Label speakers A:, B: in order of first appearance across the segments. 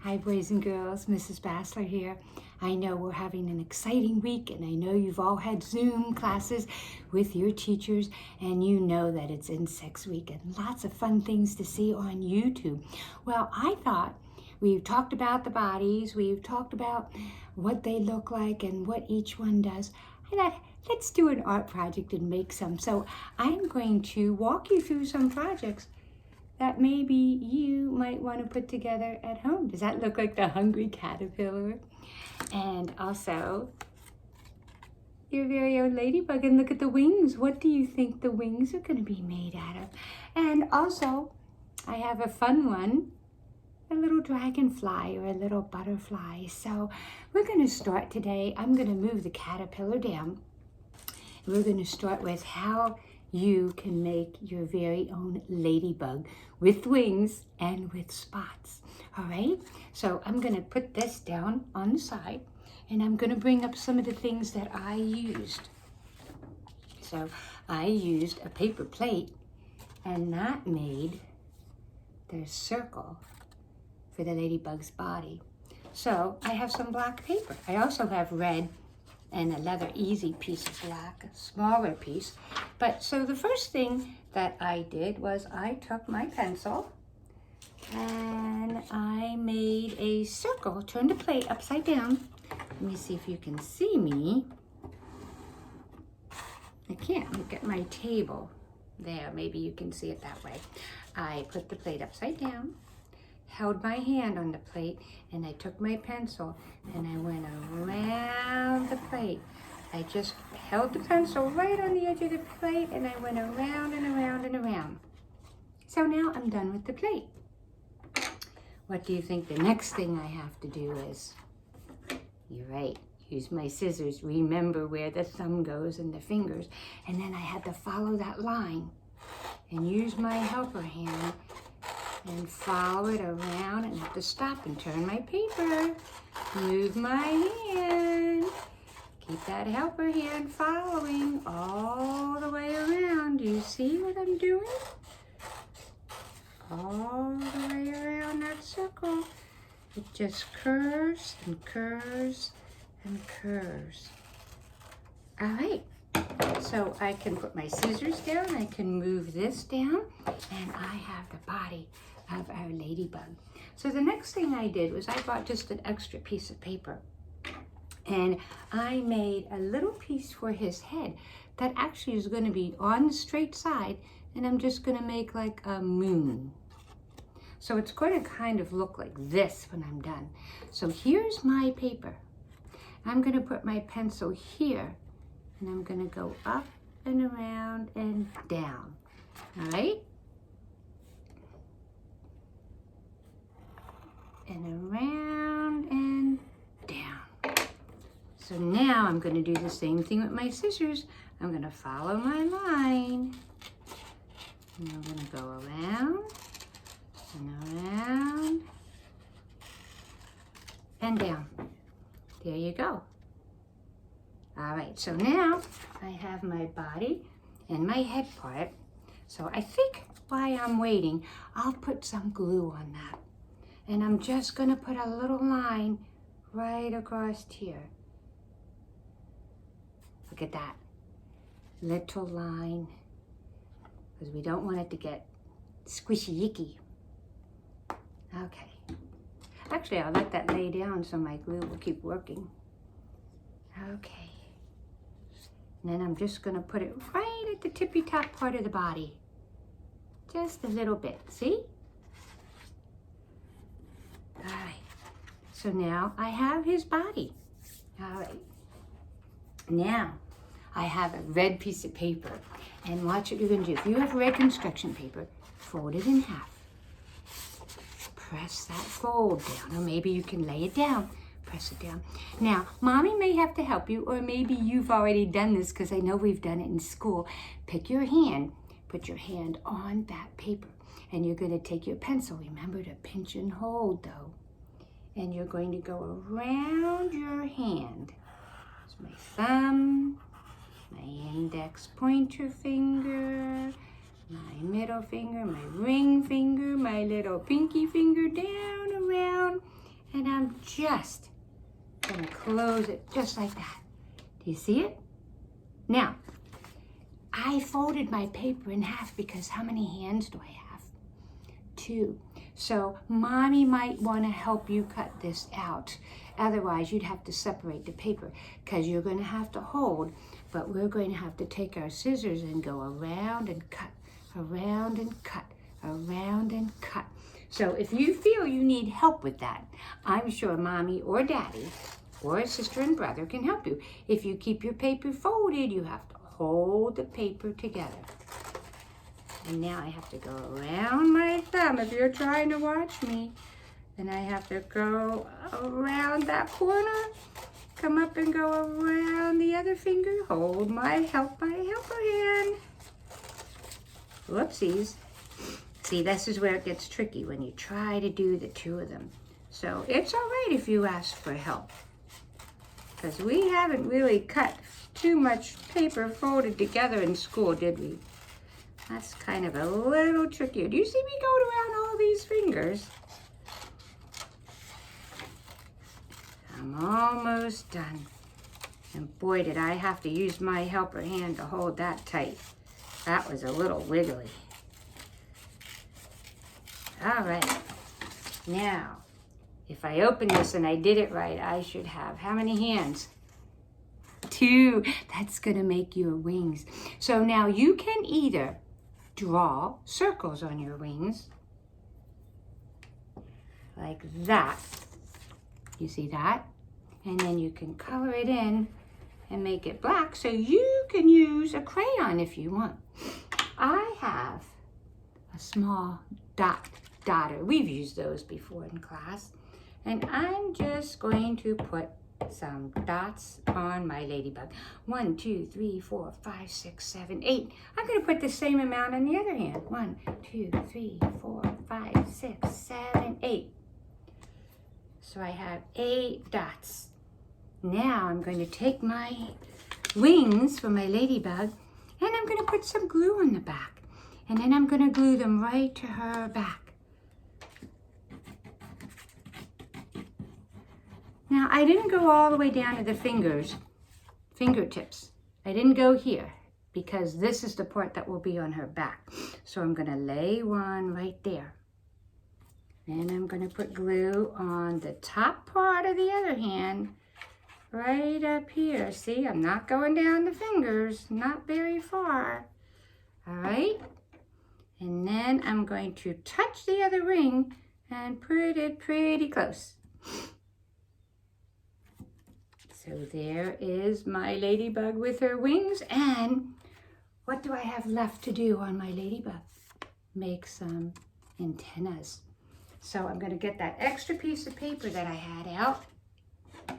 A: Hi, boys and girls. Mrs. Bassler here. I know we're having an exciting week, and I know you've all had Zoom classes with your teachers, and you know that it's Insects Week and lots of fun things to see on YouTube. Well, I thought we've talked about the bodies, we've talked about what they look like and what each one does. I thought, let's do an art project and make some. So I'm going to walk you through some projects that maybe you might want to put together at home. Does that look like the hungry caterpillar? And also, your very own ladybug. And look at the wings. What do you think the wings are going to be made out of? And also, I have a fun one, a little dragonfly or a little butterfly. So we're going to start today. I'm going to move the caterpillar down. We're going to start with how you can make your very own ladybug with wings and with spots. All right, so I'm going to put this down on the side, and I'm going to bring up some of the things that I used. So I used a paper plate, and that made the circle for the ladybug's body. So I have some black paper. I also have red and a leather easy piece of black, a smaller piece. But so the first thing that I did was I took my pencil and I made a circle, turned the plate upside down. Let me see if you can see me. I can't, look at my table. There, maybe you can see it that way. I put the plate upside down, held my hand on the plate, and I took my pencil and I went around the plate. I just held the pencil right on the edge of the plate and I went around and around and around. So now I'm done with the plate. What do you think the next thing I have to do is? You're right, use my scissors. Remember where the thumb goes and the fingers. And then I had to follow that line and use my helper hand and follow it around and have to stop and turn my paper. Move my hand. Keep that helper hand following all the way around. Do you see what I'm doing? All the way around that circle. It just curves and curves and curves. All right. So I can put my scissors down, I can move this down, and I have the body of our ladybug. So the next thing I did was I bought just an extra piece of paper, and I made a little piece for his head that actually is going to be on the straight side, and I'm just going to make like a moon. So it's going to kind of look like this when I'm done. So here's my paper. I'm going to put my pencil here, and I'm going to go up and around and down. All right? And around and down. So now I'm going to do the same thing with my scissors. I'm going to follow my line. And I'm going to go around and around and down. There you go. All right, so now I have my body and my head part. So I think while I'm waiting, I'll put some glue on that. And I'm just gonna put a little line right across here. Look at that, little line, because we don't want it to get squishy icky. Okay. Actually, I'll let that lay down so my glue will keep working. Okay. And then I'm just going to put it right at the tippy top part of the body. Just a little bit, see? All right. So now I have his body. All right. Now I have a red piece of paper. And watch what you're going to do. If you have red construction paper, fold it in half. Press that fold down, or maybe you can lay it down. Press it down. Now, Mommy may have to help you, or maybe you've already done this because I know we've done it in school. Pick your hand, put your hand on that paper, and you're going to take your pencil. Remember to pinch and hold, though. And you're going to go around your hand. It's my thumb, my index pointer finger, my middle finger, my ring finger, my little pinky finger down, around, just gonna close it just like that. Do you see it? Now, I folded my paper in half because how many hands do I have? 2. So Mommy might want to help you cut this out. Otherwise, you'd have to separate the paper because you're going to have to hold, but we're going to have to take our scissors and go around and cut, around and cut, around and cut. So if you feel you need help with that, I'm sure Mommy or Daddy or a sister and brother can help you. If you keep your paper folded, you have to hold the paper together. And now I have to go around my thumb if you're trying to watch me. Then I have to go around that corner, come up and go around the other finger, hold my helper hand. Whoopsies. See, this is where it gets tricky when you try to do the 2 of them. So it's all right if you ask for help, because we haven't really cut too much paper folded together in school, did we? That's kind of a little trickier. Do you see me going around all these fingers? I'm almost done. And boy, did I have to use my helper hand to hold that tight. That was a little wiggly. All right. Now, if I open this and I did it right, I should have how many hands? 2. That's going to make your wings. So now you can either draw circles on your wings like that. You see that? And then you can color it in and make it black, so you can use crayon if you want. I have a small dotter. We've used those before in class. And I'm just going to put some dots on my ladybug. 1, 2, 3, 4, 5, 6, 7, 8. I'm going to put the same amount on the other hand. 1, 2, 3, 4, 5, 6, 7, 8. So I have 8 dots. Now I'm going to take my wings for my ladybug and I'm going to put some glue on the back. And then I'm going to glue them right to her back. Now, I didn't go all the way down to the fingertips. I didn't go here because this is the part that will be on her back. So I'm going to lay one right there. Then I'm going to put glue on the top part of the other hand, right up here. See, I'm not going down the fingers, not very far. All right? And then I'm going to touch the other ring and put it pretty close. So there is my ladybug with her wings. And what do I have left to do on my ladybug? Make some antennas. So I'm going to get that extra piece of paper that I had out. I'm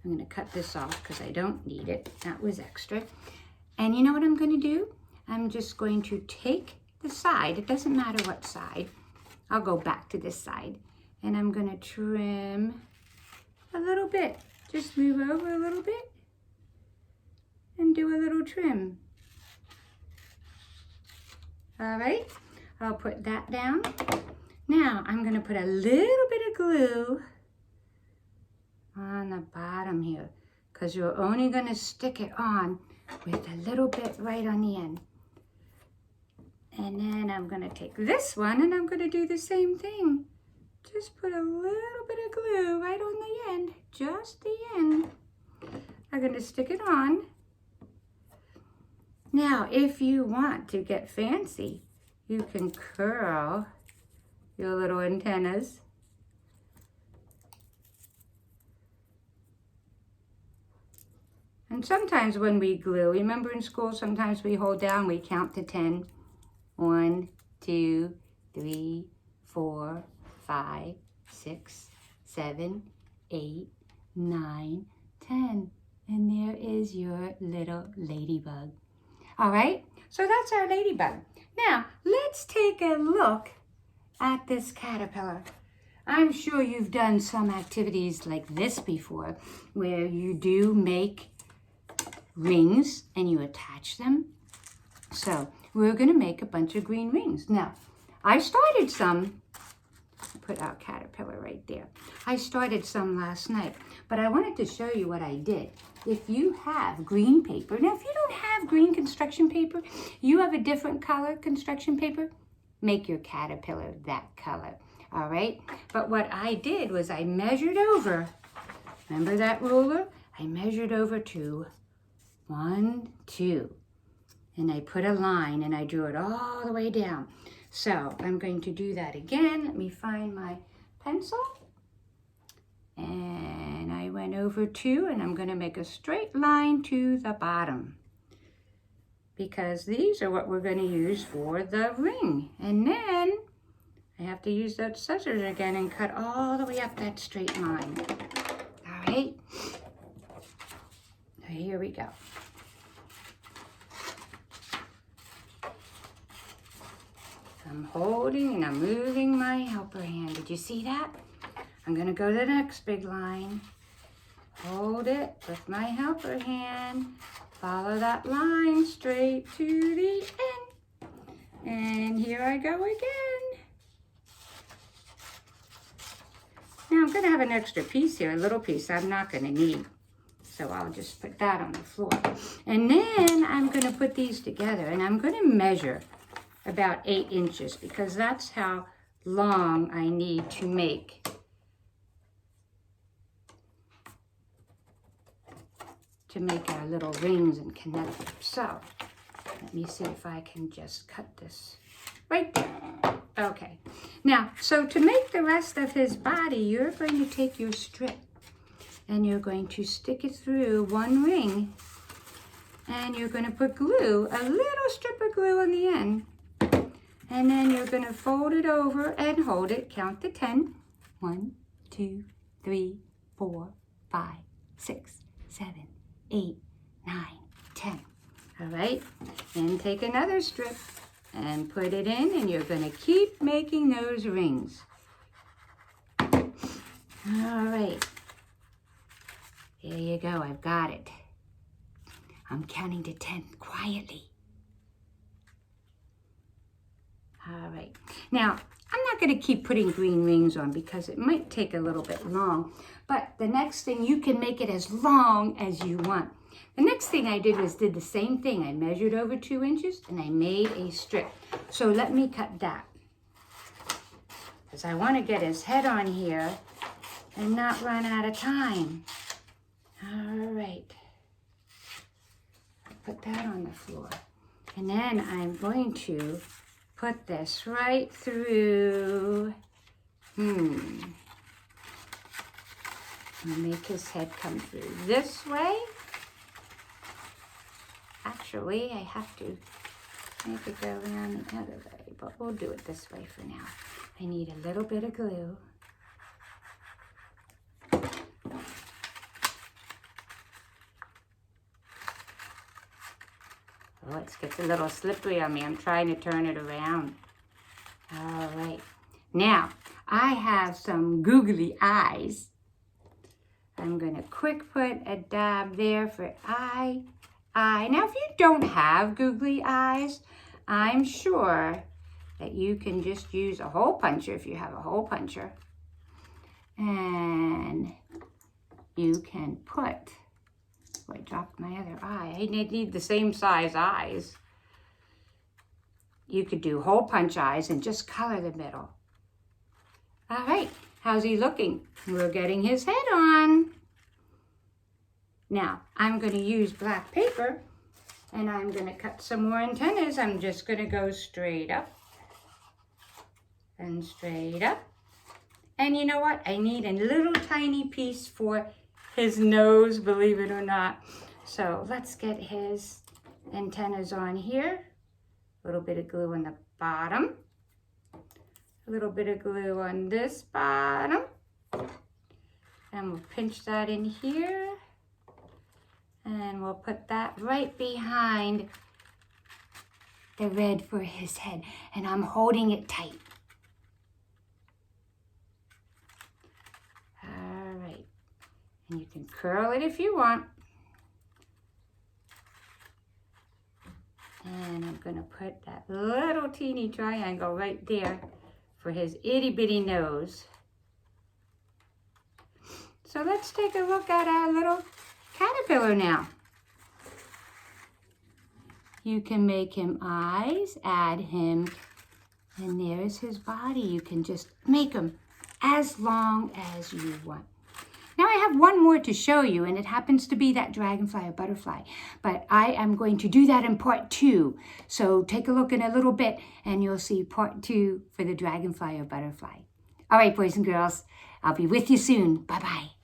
A: going to cut this off because I don't need it. That was extra. And you know what I'm going to do? I'm just going to take the side. It doesn't matter what side. I'll go back to this side. And I'm going to trim a little bit. Just move over a little bit and do a little trim. All right, I'll put that down. Now I'm going to put a little bit of glue on the bottom here because you're only going to stick it on with a little bit right on the end. And then I'm going to take this one and I'm going to do the same thing. Just put a little bit of glue right on the end, just the end. I'm going to stick it on. Now, if you want to get fancy, you can curl your little antennas. And sometimes when we glue, remember in school, sometimes we hold down, we count to 10. 1, 2, 3, 4, 5, 6, 7, 8, 9, 10. And there is your little ladybug. All right, so that's our ladybug. Now, let's take a look at this caterpillar. I'm sure you've done some activities like this before, where you do make rings and you attach them. So we're going to make a bunch of green rings. Now, I started some put our caterpillar right there. I started some last night, but I wanted to show you what I did. If you have green paper, now if you don't have green construction paper, you have a different color construction paper, make your caterpillar that color, all right? But what I did was I measured over, remember that ruler? I measured over to 1, 2, and I put a line and I drew it all the way down. So I'm going to do that again. Let me find my pencil. And I went over 2, and I'm going to make a straight line to the bottom, because these are what we're going to use for the ring. And then I have to use those scissors again and cut all the way up that straight line. All right. So here we go. I'm holding and I'm moving my helper hand. Did you see that? I'm going to go to the next big line. Hold it with my helper hand. Follow that line straight to the end. And here I go again. Now I'm going to have an extra piece here, a little piece I'm not going to need. So I'll just put that on the floor. And then I'm going to put these together, and I'm going to measure about 8 inches, because that's how long I need to make our little rings and connect them. So let me see if I can just cut this right there. Okay. Now, so to make the rest of his body, you're going to take your strip and you're going to stick it through one ring, and you're going to put glue, a little strip of glue on the end. And then you're going to fold it over and hold it. Count to 10. 1, 2, 3, 4, 5, 6, 7, 8, 9, 10. All right. Then take another strip and put it in, and you're going to keep making those rings. All right. There you go. I've got it. I'm counting to 10 quietly. All right. Now, I'm not going to keep putting green rings on because it might take a little bit long. But the next thing, you can make it as long as you want. The next thing I did was did the same thing. I measured over 2 inches and I made a strip. So let me cut that, because I want to get his head on here and not run out of time. All right. Put that on the floor. And then I'm going to put this right through. And make his head come through this way. Actually, I have to make it go around the other way, but we'll do it this way for now. I need a little bit of glue. Oh, it gets a little slippery on me. I'm trying to turn it around. All right. Now, I have some googly eyes. I'm going to quick put a dab there for eye. Now, if you don't have googly eyes, I'm sure that you can just use a hole puncher if you have a hole puncher. And you can put... Oh, I dropped my other eye. I need the same size eyes. You could do hole punch eyes and just color the middle. All right, how's he looking? We're getting his head on. Now, I'm going to use black paper, and I'm going to cut some more antennas. I'm just going to go straight up and straight up. And you know what? I need a little tiny piece for his nose, believe it or not. So let's get his antennas on here. A little bit of glue on the bottom. A little bit of glue on this bottom. And we'll pinch that in here. And we'll put that right behind the red for his head. And I'm holding it tight. All right. And you can curl it if you want. And I'm going to put that little teeny triangle right there for his itty bitty nose. So let's take a look at our little caterpillar now. You can make him eyes, add him, and there's his body. You can just make him as long as you want. Now I have one more to show you, and it happens to be that dragonfly or butterfly. But I am going to do that in part 2. So take a look in a little bit, and you'll see part 2 for the dragonfly or butterfly. All right, boys and girls, I'll be with you soon. Bye-bye.